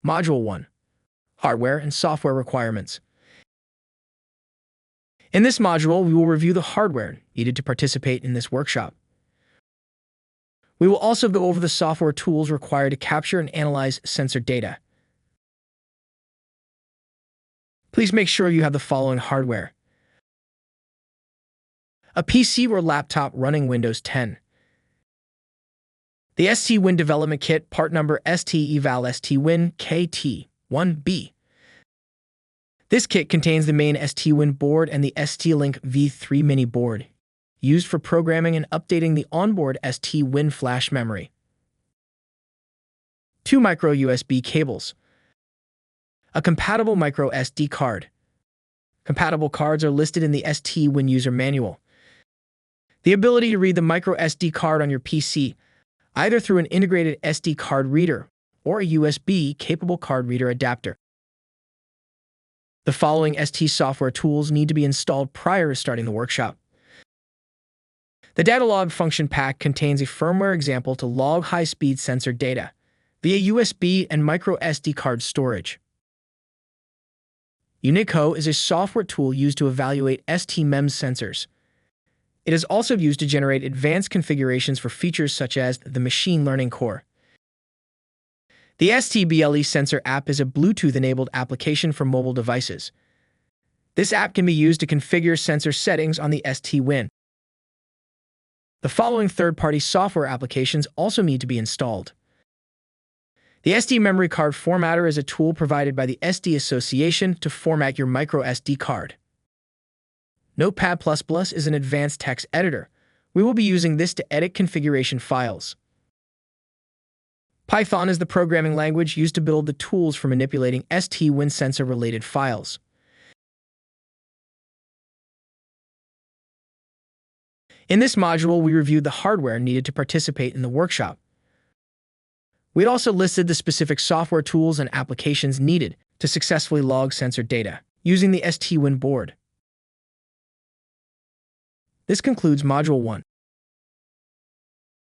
Module 1. Hardware and Software Requirements. In this module, we will review the hardware needed to participate in this workshop. We will also go over the software tools required to capture and analyze sensor data. Please make sure you have the following hardware: a PC or laptop running Windows 10. The STWIN development kit, part number STEval STWIN KT1B. This kit contains the main STWIN board and the ST-Link V3 mini board, used for programming and updating the onboard STWIN flash memory. 2 micro USB cables. A compatible microSD card. Compatible cards are listed in the STWIN user manual. The ability to read the microSD card on your PC, either through an integrated SD card reader or a USB-capable card reader adapter. The following ST software tools need to be installed prior to starting the workshop. The data log function pack contains a firmware example to log high-speed sensor data via USB and microSD card storage. Unico is a software tool used to evaluate STMEMS sensors. It is also used to generate advanced configurations for features such as the machine learning core. The STBLE Sensor app is a Bluetooth-enabled application for mobile devices. This app can be used to configure sensor settings on the STWIN. The following third-party software applications also need to be installed. The SD memory card formatter is a tool provided by the SD Association to format your microSD card. Notepad++ is an advanced text editor. We will be using this to edit configuration files. Python is the programming language used to build the tools for manipulating STWIN sensor-related files. In this module, we reviewed the hardware needed to participate in the workshop. We also listed the specific software tools and applications needed to successfully log sensor data using the STWIN board. This concludes Module 1.